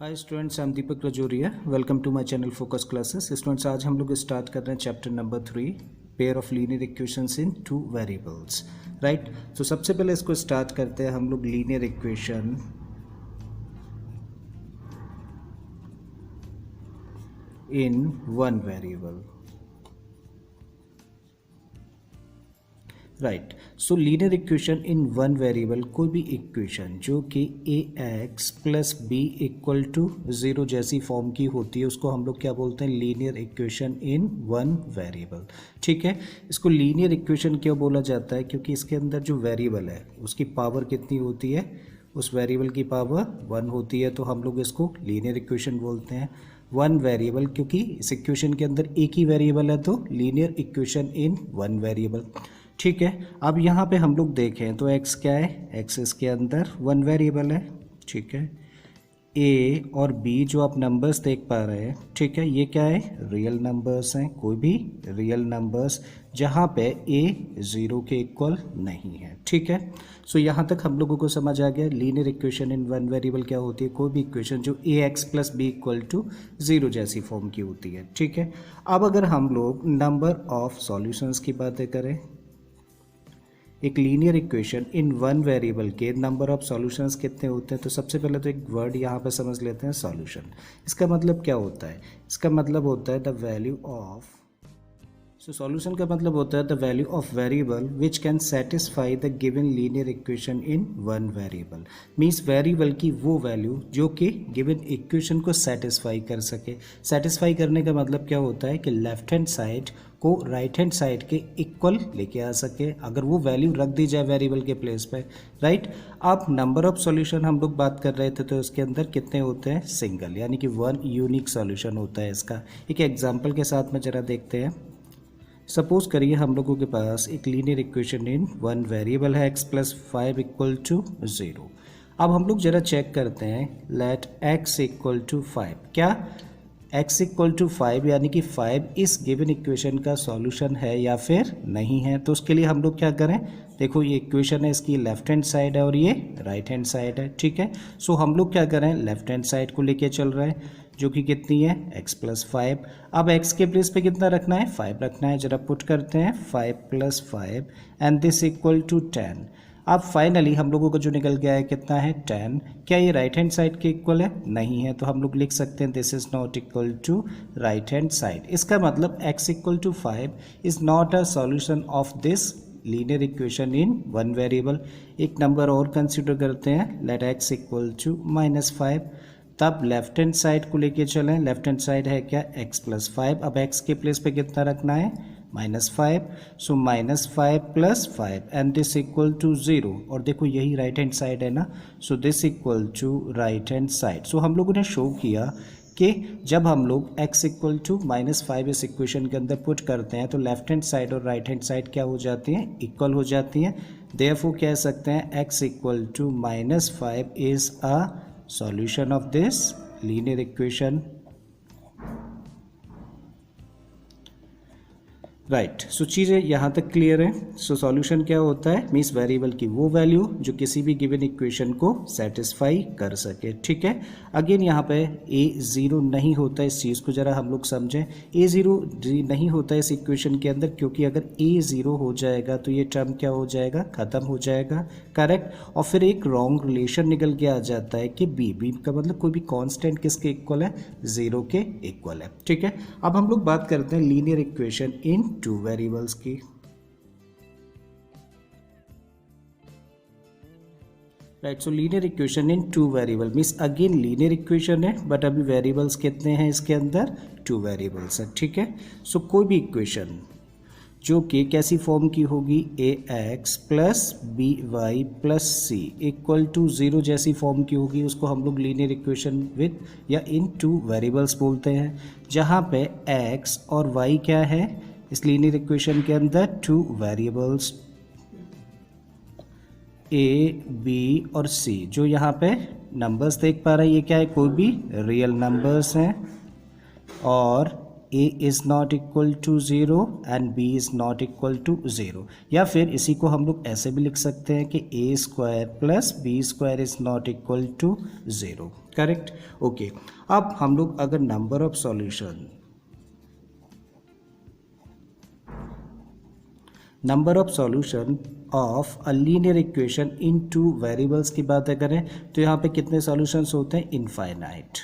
Hi students, I am Deepak Rajoria. Welcome to my channel focus classes. Students, आज हम लोग start कर रहे हैं chapter number 3, pair of linear equations in two variables. Right, तो सबसे पहले इसको स्टार्ट करते हैं हम लोग linear equation in one variable. Right, so linear equation in one variable, कोई भी इक्वेशन जो कि ax plus B equal to 0 जैसी फॉर्म की होती है उसको हम लोग क्या बोलते हैं? Linear equation in one variable. ठीक है, इसको लीनियर इक्वेशन क्यों बोला जाता है? क्योंकि इसके अंदर जो वेरिएबल है उसकी पावर कितनी होती है? उस वेरिएबल की पावर 1 होती है, तो हम लोग इसको लीनियर इक्वेशन बोलते हैं। वन वेरिएबल, क्योंकि इस इक्वेशन के अंदर एक ही वेरिएबल है, तो linear equation in one variable. ठीक है, अब यहाँ पे हम लोग देखें तो x क्या है? x इसके अंदर वन वेरिएबल है। ठीक है, a और b जो आप नंबर्स देख पा रहे हैं, ठीक है, ये क्या है? रियल नंबर्स हैं, कोई भी रियल नंबर्स जहाँ पे a 0 के इक्वल नहीं है। ठीक है, सो यहाँ तक हम लोगों को समझ आ गया linear equation in one variable क्या होती है? कोई भी इक्वेशन जो ax plus B equal to 0 जैसी फॉर्म की होती है। ठीक है, अब अगर हम लोग नंबर ऑफ सॉल्यूशंस की बातें करें, एक linear equation in one variable के नंबर ऑफ सॉल्यूशंस कितने होते हैं? तो सबसे पहले तो एक वर्ड यहाँ पे समझ लेते हैं, सॉल्यूशन। इसका मतलब क्या होता है? इसका मतलब होता है the value of, so solution का मतलब होता है the value of variable which can satisfy the given linear equation in one variable. Means variable की वो वैल्यू जो कि गिवन इक्वेशन को सेटिस्फाई कर सके। सेटिस्फाई करने का मतलब क्या होता है कि लेफ्ट हैंड साइड को राइट हैंड साइड के इक्वल लेके आ सके, अगर वो वैल्यू रख दी जाए वेरिएबल के प्लेस पे। राइट, अब नंबर ऑफ सॉल्यूशन हम लोग बात कर रहे थे, तो इसके अंदर कितने होते हैं? सिंगल, यानी कि वन यूनिक सॉल्यूशन होता है इसका। एक एग्जांपल के साथ में जरा देखते हैं। सपोज करिए हम लोगों के पास एक linear equation in one variable है x प्लस 5 इक्वल टू 0। अब हम लोग जरा चेक करते हैं, लेट x इक्वल टू 5। क्या x इक्वल टू 5 यानी कि 5 इस गिवन इक्वेशन का सॉल्यूशन है या फिर नहीं है? तो उसके लिए हम लोग क्या करें? देखो, ये इक्वेशन है, इसकी लेफ्ट हैंड साइड है और ये राइट हैंड साइड है। ठीक है, सो हम लोग क्या करें? लेफ्ट हैंड साइड को लेके चल रहे हैं, जो कि कितनी है? x plus 5। अब x के प्लेस पे कितना रखना है? 5 रखना है। जरा पुट करते हैं 5 plus 5 and this equal to 10। अब फाइनली हम लोगों को जो निकल गया है कितना है? 10। क्या ये राइट हैंड साइड के इक्वल है? नहीं है, तो हम लोग लिख सकते हैं this is not equal to right hand side. इसका मतलब x equal to 5 is not a solution of this linear equation in one variable. एक नंबर और कंसिडर करते हैं, लेट x इक्वल टू -5। तब लेफ्ट हैंड साइड को लेके चलें, लेफ्ट हैंड साइड है क्या? x plus 5। अब x के प्लेस पे कितना रखना है? -5। So -5 plus 5 and this equal to 0। और देखो, यही राइट हैंड साइड है ना, so this equal to right hand side. So हम लोगों ने शो किया कि जब हम लोग x इक्वल टू -5 इस इक्वेशन के अंदर पुट करते हैं तो लेफ्ट हैंड साइड और राइट हैंड साइड क्या हो जाती हैं? इक्वल हो जाती हैं। देयरफॉर कह सकते हैं x equal to -5 is a solution of this linear equation। Right, so चीज़ें यहाँ तक क्लियर है। सो सॉल्यूशन क्या होता है? मीन्स वेरिएबल की वो वैल्यू जो किसी भी गिवन इक्वेशन को सेटिस्फाई कर सके। ठीक है, अगेन यहाँ पे a 0 नहीं होता, इस चीज़ को जरा हम लोग समझें। a 0 नहीं होता इस इक्वेशन के अंदर, क्योंकि अगर a 0 हो जाएगा तो ये टर्म क्या हो जाएगा? ख़त्म हो जाएगा। करेक्ट, और फिर एक रॉन्ग रिलेशन निकल के आ जाता है कि b का मतलब कोई भी कॉन्स्टेंट किसके इक्वल है? 0 के इक्वल है। ठीक है, अब हम लोग बात करते हैं linear equation in two variables की। Right, so linear equation in two variable means again linear equation है, बट अभी वेरिएबल्स कितने हैं इसके अंदर? 2 वेरिएबल्स हैं। ठीक है, सो कोई भी इक्वेशन जो कि कैसी फॉर्म की होगी? ax plus by plus c equal to 0 जैसी फॉर्म की होगी, उसको हम लोग लीनियर इक्वेशन विद या इन टू वेरिएबल्स बोलते हैं, जहाँ पे x और y क्या है इस लीनियर इक्वेशन के अंदर? 2 वेरिएबल्स a, b और c। जो यहाँ पे नंबर्स देख पा रहे हैं, ये क्या है? कोई भी रियल नंबर्स हैं, और a is not equal to 0 and b is not equal to 0। या फिर इसी को हम लोग ऐसे भी लिख सकते हैं कि a² plus b² is not equal to 0। Correct. Okay, अब हम लोग अगर number of solution of a linear equation in two variables की बात करें तो यहाँ पे कितने सॉल्यूशंस होते हैं? इनफाइनाइट।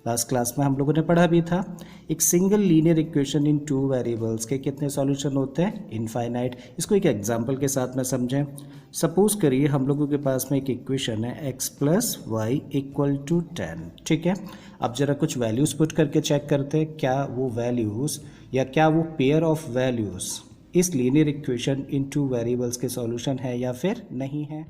लास्ट क्लास में हम लोगों ने पढ़ा भी था, एक single linear equation in two variables के कितने सॉल्यूशन होते हैं? इनफाइनाइट। इसको एक एग्जांपल के साथ में समझें। सपोज करिए हम लोगों के पास में एक इक्वेशन है x plus Y equal to 10, ठीक है। अब जरा कुछ वैल्यूज़ पुट करके चेक करते हैं क्या वो वैल्यूज़ या क्या वो पेयर ऑफ वैल्यूज़ इस linear equation in two variables के सॉल्यूशन है या फिर नहीं है।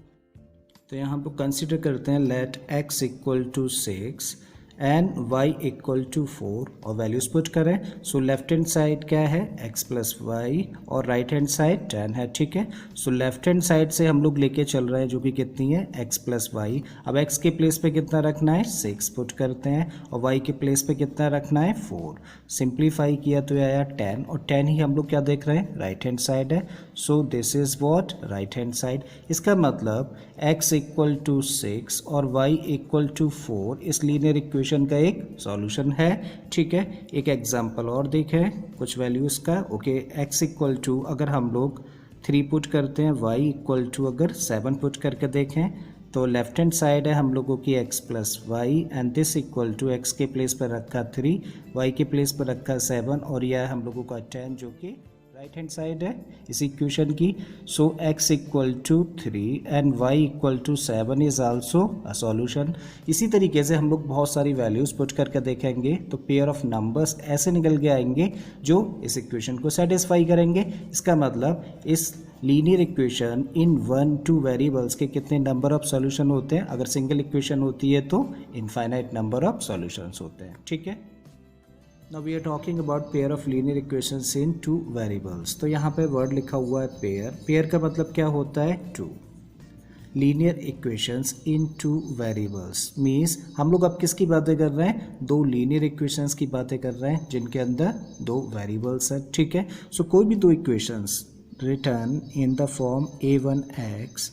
तो यहाँ हम लोग कंसिडर करते हैं let x equal to 6 and y equal to 4 और वैल्यूज पुट करें। सो लेफ्ट हैंड साइड क्या है? x प्लस वाई और राइट हैंड साइड 10 है, ठीक है। सो लेफ्ट हैंड साइड से हम लोग लेके चल रहे हैं जो कि कितनी है? x plus Y. अब x के प्लेस पे कितना रखना है? 6 पुट करते हैं और y के प्लेस पे कितना रखना है? 4। सिंप्लीफाई किया तो आया 10 और 10 ही हम लोग क्या देख रहे हैं? राइट हैंड साइड है। So this is what? Right hand side. इसका मतलब x इक्वल टू 6 और y इक्वल टू 4 इस लीनियर इक्वेशन का एक सॉल्यूशन है, ठीक है। एक एग्जांपल और देखें कुछ वैल्यूज का। ओके, x इक्वल टू अगर हम लोग 3 पुट करते हैं, y इक्वल टू अगर 7 पुट करके देखें तो लेफ्ट हैंड साइड है हम लोगों की x plus Y and this equal to x के प्लेस पर रखा 3, y के प्लेस पर रखा 7 और यह हम लोगों का 10 जो कि राइट हैंड साइड है इस इक्वेशन की। So x equal to 3 and y equal to 7 is also a solution. इसी तरीके से हम लोग बहुत सारी वैल्यूज पुट करके देखेंगे तो पेयर ऑफ नंबर्स ऐसे निकल के आएंगे जो इस इक्वेशन को सेटिस्फाई करेंगे। इसका मतलब इस लीनियर इक्वेशन इन 1-2 वेरिएबल्स के कितने नंबर ऑफ सॉल्यूशन होते हैं? अगर सिंगल इक्वेशन होती है तो इनफाइनाइट नंबर ऑफ सॉल्यूशंस होते हैं, ठीक है। Now we are talking about pair of linear equations in two variables। तो यहाँ पे वर्ड लिखा हुआ है पेयर। पेयर का मतलब क्या होता है? Two. Linear equations in two variables means हम लोग अब किसकी बातें कर रहे हैं? दो लीनियर इक्वेशंस की बातें कर रहे हैं जिनके अंदर दो वेरिएबल्स हैं, ठीक है। सो कोई भी दो equations written in the form a1x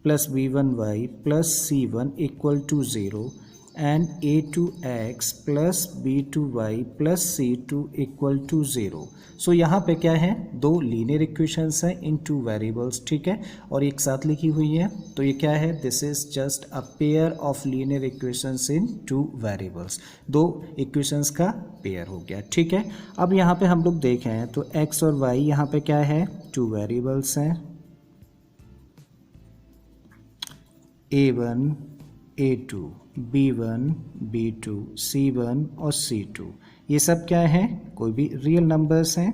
plus b1y plus c1 equal to 0 and a2x plus b2y plus c2 equal to 0। सो यहाँ पे क्या है? दो लीनियर इक्वेशंस हैं इन टू वेरिएबल्स, ठीक है, और एक साथ लिखी हुई है। तो ये क्या है? This is just a pair of linear equations in two variables. दो इक्वेशंस का पेयर हो गया, ठीक है। अब यहाँ पे हम लोग देखें तो x और y यहाँ पे क्या है? टू वेरिएबल्स हैं, a1 a2 b1 b2 c1 और c2। ये सब क्या है? कोई भी रियल नंबर्स हैं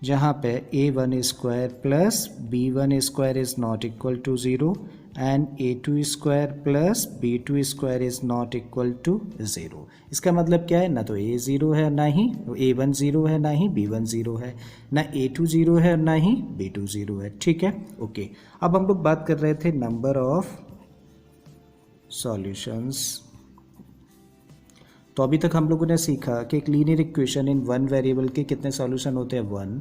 जहाँ पे a1 square plus b1 square is not equal to 0 and a2 square plus b2 square is not equal to 0। इसका मतलब क्या है? ना तो a 0 है ना ही a1 0 है ना ही b1 0 है, ना a2 0 है ना ही b2 0 है, ठीक है। ओके, अब हम लोग बात कर रहे थे नंबर ऑफ सॉल्यूशंस। तो अभी तक हम लोगों ने सीखा कि एक linear equation in one variable के कितने सॉल्यूशन होते हैं? 1।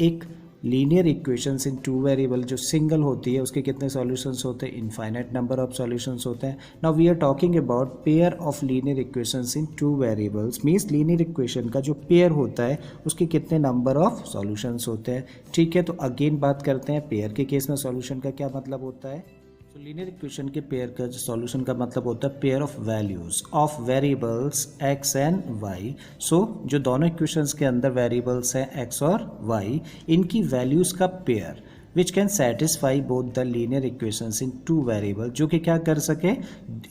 एक linear equations in two variable जो सिंगल होती है उसके कितने सॉल्यूशंस होते हैं? इनफाइनाइट नंबर ऑफ सॉल्यूशंस होते हैं। Now we are talking about pair of linear equations in two variables means linear equation का जो पेयर होता है उसके कितने नंबर ऑफ सॉल्यूशंस होते हैं, ठीक है। तो अगेन बात करते हैं पेयर के केस में सॉल्यूशन का क्या मतलब होता है। तो लीनियर इक्वेशन के पेयर का जो सॉल्यूशन का मतलब होता है pair of values of variables x and y। सो जो दोनों इक्वेशंस के अंदर वेरिएबल्स हैं x और y, इनकी वैल्यूज का pair which can satisfy both the linear equations in two variable, जो कि क्या कर सके?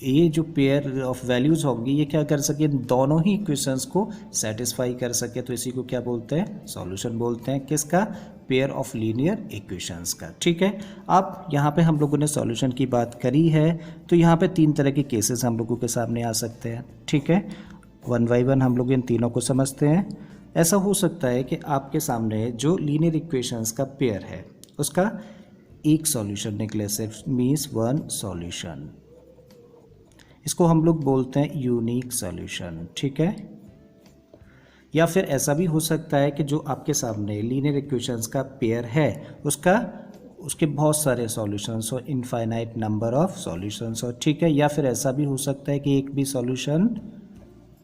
ये जो पेयर ऑफ वैल्यूज होंगी ये क्या कर सके? दोनों ही इक्वेशंस को सेटिस्फाई कर सके। तो इसी को क्या बोलते हैं? सॉल्यूशन बोलते हैं। किसका? पेयर ऑफ लीनियर इक्वेशंस का, ठीक है। अब यहाँ पे हम लोगों ने सॉल्यूशन की बात करी है तो यहाँ पे 3 तरह के केसेस हम लोगों के सामने आ सकते हैं, ठीक है। 1 by 1 हम लोग इन तीनों को समझते हैं। ऐसा हो सकता है कि आपके सामने जो लीनियर इक्वेशंस का पेयर है उसका एक सॉल्यूशन निकले, सिर्फ मीन्स वन सॉल्यूशन। इसको हम लोग बोलते हैं यूनिक सॉल्यूशन, ठीक है। या फिर ऐसा भी हो सकता है कि जो आपके सामने लीनियर इक्वेशंस का पेयर है उसका उसके बहुत सारे सॉल्यूशंस हो, इनफाइनाइट नंबर ऑफ सॉल्यूशंस हो, ठीक है। या फिर ऐसा भी हो सकता है कि एक भी सॉल्यूशन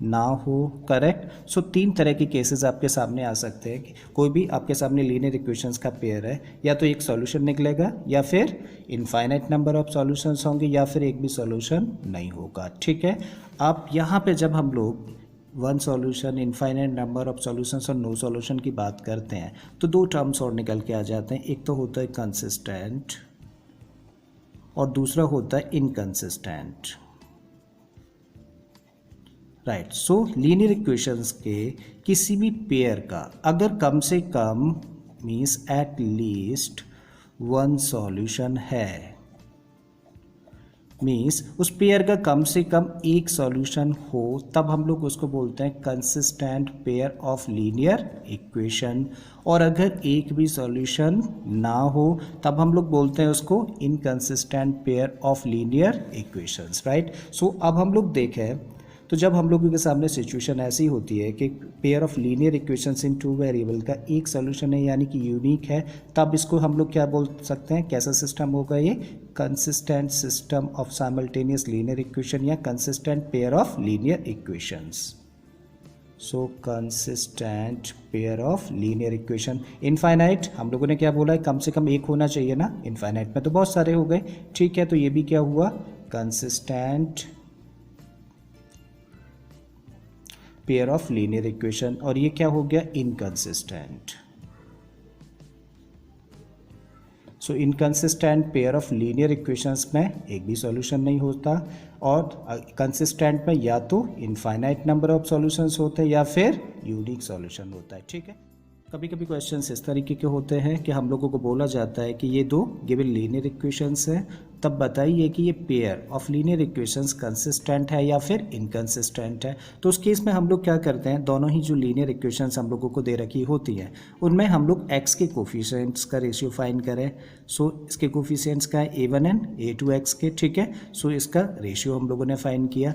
ना हो, करेक्ट। सो 3 तरह के केसेस आपके सामने आ सकते हैं कि कोई भी आपके सामने लीनियर इक्वेशंस का पेयर है, या तो एक सॉल्यूशन निकलेगा, या फिर इनफाइनाइट नंबर ऑफ सॉल्यूशंस होंगे, या फिर एक भी सॉल्यूशन नहीं होगा, ठीक है। आप यहाँ पे जब हम लोग one solution, infinite number of solutions और नो सॉल्यूशन की बात करते हैं तो 2 टर्म्स और निकल के आ जाते हैं। एक तो होता है कंसिस्टेंट और दूसरा होता है inconsistent, right. So linear equations के किसी भी पेयर का अगर कम से कम means at least one solution है, मीन्स उस पेयर का कम से कम एक सॉल्यूशन हो, तब हम लोग उसको बोलते हैं consistent pair of linear equation. और अगर एक भी सॉल्यूशन ना हो तब हम लोग बोलते हैं उसको inconsistent pair of linear equations, right. So अब हम लोग देखें तो जब हम लोगों के सामने सिचुएशन ऐसी होती है कि pair of linear equations in 2 variable का एक सॉल्यूशन है यानी कि यूनिक है, तब इसको हम लोग क्या बोल सकते हैं, कैसा सिस्टम होगा ये, consistent system of simultaneous linear equation या consistent pair of linear equations. So consistent pair of linear equation. Infinite हम लोगों ने क्या बोला है, कम से कम एक होना चाहिए ना, इनफाइनाइट में तो बहुत सारे हो गए, ठीक है। तो ये भी क्या हुआ, consistent pair of linear equation. और ये क्या हो गया, inconsistent. So inconsistent pair of linear equations में एक भी सॉल्यूशन नहीं होता, और कंसिस्टेंट में या तो इनफाइनाइट नंबर ऑफ सॉल्यूशंस होते हैं या फिर यूनिक सॉल्यूशन होता है, ठीक है। कभी कभी क्वेश्चंस इस तरीके के होते हैं कि हम लोगों को बोला जाता है कि ये 2 गिवन लीनियर इक्वेशंस हैं, तब बताइए कि ये pair of linear equations consistent है या फिर इनकंसिस्टेंट है। तो उस केस में हम लोग क्या करते हैं, दोनों ही जो लीनियर इक्वेशंस हम लोगों को दे रखी होती हैं उनमें हम लोग x के कोफिशिएंट्स का रेशियो फाइंड करें। सो इसके कोफिशिएंट्स का है a1 एंड a2 x के, ठीक है। सो इसका रेशियो हम लोगों ने फाइंड किया।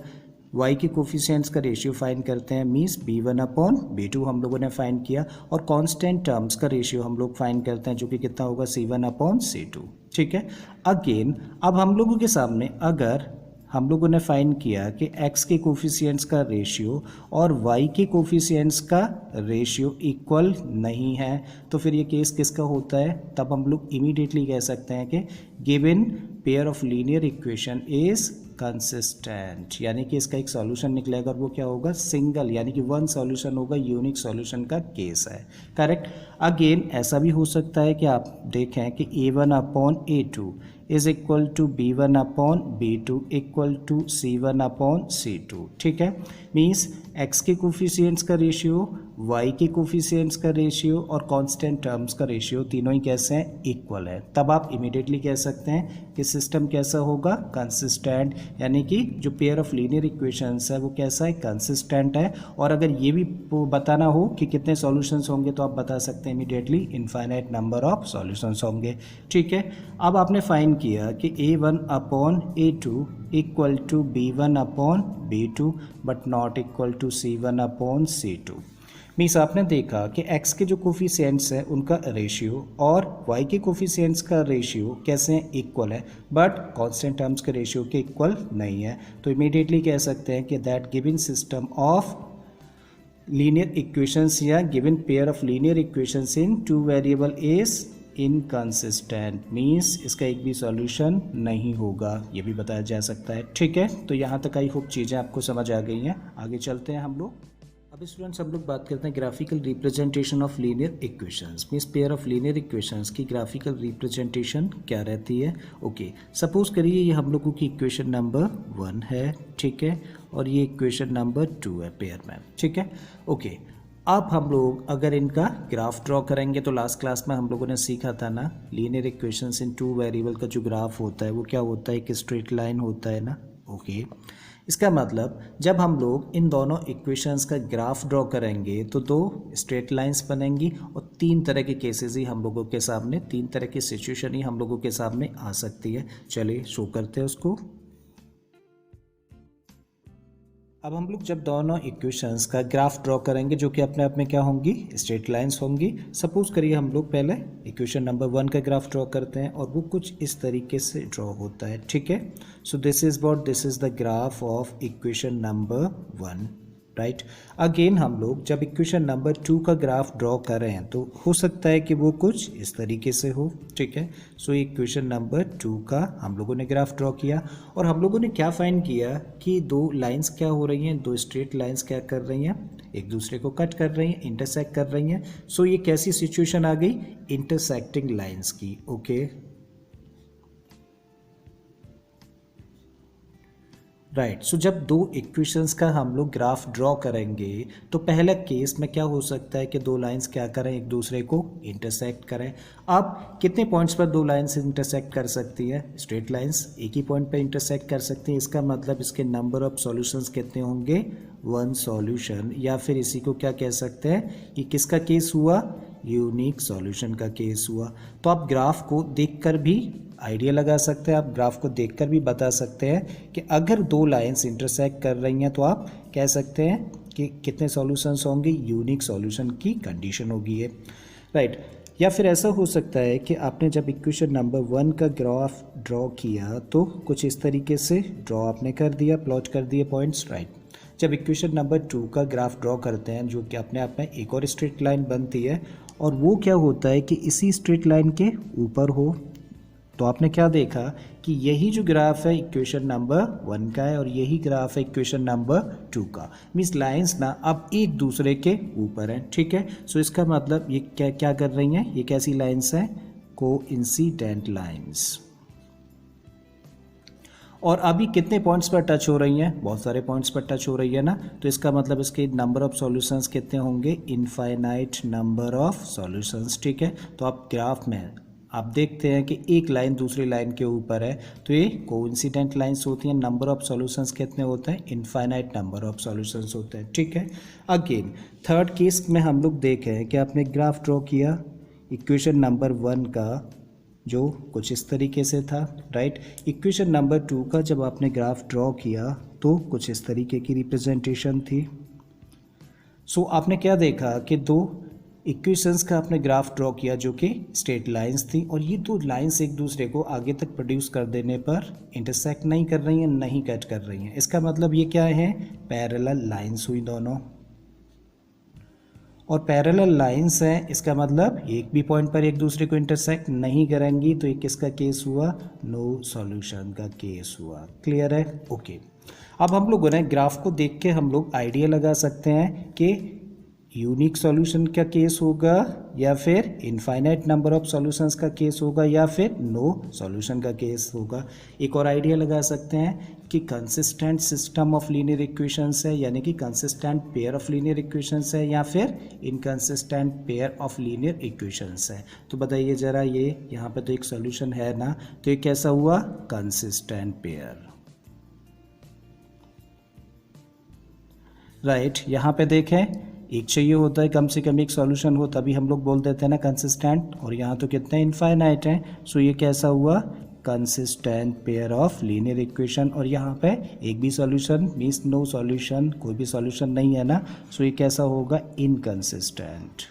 y के कोफिशिएंट्स का रेशियो फाइंड करते हैं, मीन्स b1 अपॉन b2 हम लोगों ने फाइंड किया। और कांस्टेंट टर्म्स का रेशियो हम लोग फाइंड करते हैं जो कि कितना होगा, c1 अपॉन c2, ठीक है। अगेन अब हम लोगों के सामने अगर हम लोगों ने फाइंड किया कि x के कोफिशिएंट्स का रेशियो और y के कोफिशिएंट्स का रेशियो इक्वल नहीं है, तो फिर ये केस किसका होता है, तब हम लोग इमीडिएटली कह सकते हैं कि given pair of linear equation is consistent, यानी कि इसका एक सॉल्यूशन निकलेगा और वो क्या होगा, सिंगल, यानी कि वन सॉल्यूशन होगा, यूनिक सॉल्यूशन का केस है, करेक्ट। अगेन ऐसा भी हो सकता है कि आप देखें कि a1 अपॉन a2 इज equal to b1 upon b2 equal to c1 upon c2, ठीक है। मीन्स x के कोफिशिएंट्स का रेशियो, y के कोफिशिएंट्स का रेशियो और कांस्टेंट टर्म्स का रेशियो तीनों ही कैसे हैं, इक्वल है। तब आप इमीडिएटली कह सकते हैं कि सिस्टम कैसा होगा, कंसिस्टेंट, यानी कि जो पेयर ऑफ लीनियर इक्वेशंस है वो कैसा है, कंसिस्टेंट है। और अगर ये भी बताना हो कि कितने सॉल्यूशंस होंगे तो आप बता सकते हैं immediately infinite number of solutions होंगे, ठीक है। अब आपने फाइंड किया कि a1 upon a2 equal to b1 upon b2 but not equal to c1 upon c2। Means आपने देखा कि x के जो कोफिशिएंट्स हैं उनका रेशियो और y के कोफिशिएंट्स का रेशियो कैसे हैं, इक्वल है, बट कांस्टेंट टर्म्स के रेशियो के इक्वल नहीं है। तो इमीडिएटली कह सकते हैं कि that given system of linear equations या given pair of linear equations in 2 variable is inconsistent, means इसका एक भी सॉल्यूशन नहीं होगा, ये भी बताया जा सकता है, ठीक है। तो यहाँ तक आई होप चीज़ें आपको समझ आ गई हैं। आगे चलते हैं हम लोग। अब स्टूडेंट्स हम लोग बात करते हैं graphical representation of linear equations, means pair of linear equations की ग्राफिकल रिप्रेजेंटेशन क्या रहती है। ओके, सपोज करिए ये हम लोगों की इक्वेशन नंबर 1 है, ठीक है, और ये इक्वेशन नंबर 2 है पेयर में, ठीक है। ओके, अब हम लोग अगर इनका ग्राफ ड्रॉ करेंगे तो लास्ट क्लास में हम लोगों ने सीखा था ना, लीनियर इक्वेशंस इन 2 वेरिएबल का जो ग्राफ होता है वो क्या होता है, एक स्ट्रेट लाइन होता है ना। ओके, इसका मतलब जब हम लोग इन दोनों इक्वेशंस का ग्राफ ड्रॉ करेंगे तो 2 स्ट्रेट लाइंस बनेंगी और 3 तरह के केसेस ही हम लोगों के सामने, 3 तरह की सिचुएशन ही हम लोगों के सामने आ सकती है। चलिए शो करते हैं उसको। अब हम लोग जब दोनों इक्वेशंस का ग्राफ ड्रॉ करेंगे जो कि अपने आप में क्या होंगी, स्ट्रेट लाइंस होंगी। सपोज करिए हम लोग पहले इक्वेशन नंबर 1 का ग्राफ ड्रॉ करते हैं और वो कुछ इस तरीके से ड्रॉ होता है, ठीक है। So this is the graph of equation number 1, right. Again हम लोग जब इक्वेशन नंबर 2 का ग्राफ ड्रॉ करें तो हो सकता है कि वो कुछ इस तरीके से हो, ठीक है। सो इक्वेशन नंबर 2 का हम लोगों ने ग्राफ ड्रॉ किया और हम लोगों ने क्या फाइंड किया कि दो लाइंस क्या हो रही हैं, दो स्ट्रेट लाइंस क्या कर रही हैं, एक दूसरे को कट कर रही हैं, इंटरसेक्ट कर रही हैं। सो ये कैसी सिचुएशन आ गई, इंटरसेक्टिंग लाइंस की, ओके, राइट। सो जब दो इक्वेशंस का हम लोग ग्राफ ड्रॉ करेंगे तो पहले केस में क्या हो सकता है कि दो लाइंस क्या करें, एक दूसरे को इंटरसेक्ट करें। अब कितने पॉइंट्स पर दो लाइंस इंटरसेक्ट कर सकती है, स्ट्रेट लाइंस एक ही पॉइंट पर इंटरसेक्ट कर सकती हैं। इसका मतलब इसके नंबर ऑफ सॉल्यूशंस कितने होंगे, 1 सॉल्यूशन, या फिर इसी को क्या कह सकते हैं, ये किसका केस हुआ, यूनिक सॉल्यूशन का केस हुआ। तो आप ग्राफ को देखकर भी आइडिया लगा सकते हैं, आप ग्राफ को देखकर भी बता सकते हैं कि अगर दो लाइंस इंटरसेक्ट कर रही हैं तो आप कह सकते हैं कि कितने सॉल्यूशंस होंगे, यूनिक सॉल्यूशन की कंडीशन होगी ये, राइट। या फिर ऐसा हो सकता है कि आपने जब इक्वेशन नंबर 1 का ग्राफ ड्रॉ किया तो कुछ इस तरीके से ड्रॉ आपने कर दिया, प्लॉट कर दिए पॉइंट्स, राइट। जब इक्वेशन नंबर 2 का ग्राफ ड्रॉ करते हैं जो कि अपने आप में एक और स्ट्रेट लाइन बनती है और वो क्या होता है कि इसी स्ट्रेट लाइन के ऊपर हो, तो आपने क्या देखा कि यही जो ग्राफ है इक्वेशन नंबर 1 का है और यही ग्राफ है इक्वेशन नंबर 2 का। मीन्स लाइंस ना अब एक दूसरे के ऊपर हैं, ठीक है। सो इसका मतलब ये क्या क्या कर रही हैं, ये कैसी लाइंस हैं, कोइंसिडेंट लाइंस। और अभी कितने पॉइंट्स पर टच हो रही हैं, बहुत सारे पॉइंट्स पर टच हो रही है ना, तो इसका मतलब इसके नंबर ऑफ सॉल्यूशंस कितने होंगे, इनफाइनाइट नंबर ऑफ सॉल्यूशंस, ठीक है। तो आप ग्राफ में आप देखते हैं कि एक लाइन दूसरी लाइन के ऊपर है तो ये कोइंसिडेंट लाइंस होती हैं। नंबर ऑफ सॉल्यूशंस कितने होते हैं, इनफाइनाइट नंबर ऑफ सॉल्यूशंस होते हैं, ठीक है। अगेन थर्ड केस में हम लोग देखें कि आपने ग्राफ ड्रॉ किया इक्वेशन नंबर 1 का जो कुछ इस तरीके से था, राइट। इक्वेशन नंबर 2 का जब आपने ग्राफ ड्रॉ किया तो कुछ इस तरीके की रिप्रेजेंटेशन थी। सो आपने क्या देखा कि दो इक्वेशंस का आपने ग्राफ ड्रॉ किया जो कि स्ट्रेट लाइंस थी और ये दो लाइंस एक दूसरे को आगे तक प्रोड्यूस कर देने पर इंटरसेक्ट नहीं कर रही हैं, नहीं कट कर रही हैं। इसका मतलब ये क्या है, पैरेलल लाइंस हुई दोनों, और पैरेलल लाइंस हैं, इसका मतलब एक भी पॉइंट पर एक दूसरे को इंटरसेक्ट नहीं करेंगी, तो ये किसका केस हुआ, नो सॉल्यूशन का केस हुआ। क्लियर है, ओके। अब हम लोगों ने ग्राफ को देख के हम लोग आइडिया लगा सकते हैं कि यूनिक सॉल्यूशन का केस होगा या फिर इनफाइनाइट नंबर ऑफ सॉल्यूशंस का केस होगा या फिर नो सॉल्यूशन का केस होगा। एक और आइडिया लगा सकते हैं कि consistent system of linear equations है, यानी कि consistent pair of linear equations है या फिर inconsistent pair of linear equations है। तो बताइए ज़रा, ये यहाँ पे तो एक सॉल्यूशन है ना, तो ये कैसा हुआ, कंसिस्टेंट पेयर, राइट। यहाँ पे देखें एक चाहिए होता है, कम से कम एक सॉल्यूशन हो तभी हम लोग बोल देते हैं ना कंसिस्टेंट, और यहाँ तो कितने इनफाइनाइट हैं। सो ये कैसा हुआ, consistent pair of linear equation, और यहाँ पे एक भी सॉल्यूशन मीन्स नो सॉल्यूशन, कोई भी सॉल्यूशन नहीं है ना। सो ये कैसा होगा, inconsistent.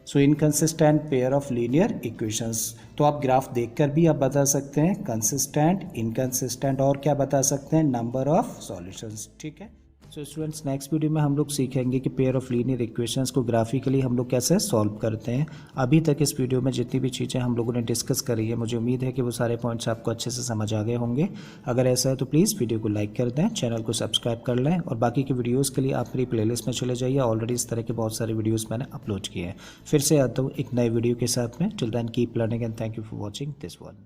So inconsistent pair of linear equations. तो आप ग्राफ देखकर भी आप बता सकते हैं कंसिस्टेंट, इनकंसिस्टेंट, और क्या बता सकते हैं, नंबर ऑफ सॉल्यूशंस, ठीक है। सो स्टूडेंट्स, नेक्स्ट वीडियो में हम लोग सीखेंगे कि पेयर ऑफ लीनियर इक्वेशंस को ग्राफिकली हम लोग कैसे सॉल्व करते हैं। अभी तक इस वीडियो में जितनी भी चीज़ें हम लोगों ने डिस्कस करी है, मुझे उम्मीद है कि वो सारे पॉइंट्स आपको अच्छे से समझ आ गए होंगे। अगर ऐसा है तो प्लीज़ वीडियो को लाइक कर दें, चैनल को सब्सक्राइब कर लें, और बाकी के वीडियोज़ के लिए आप मेरी प्लेलिस्ट में चले जाइए। ऑलरेडी इस तरह के बहुत सारे वीडियोज़ मैंने अपलोड किए हैं। फिर से आता हूँ एक नए वीडियो के साथ में। Till then keep learning and thank you for watching this one.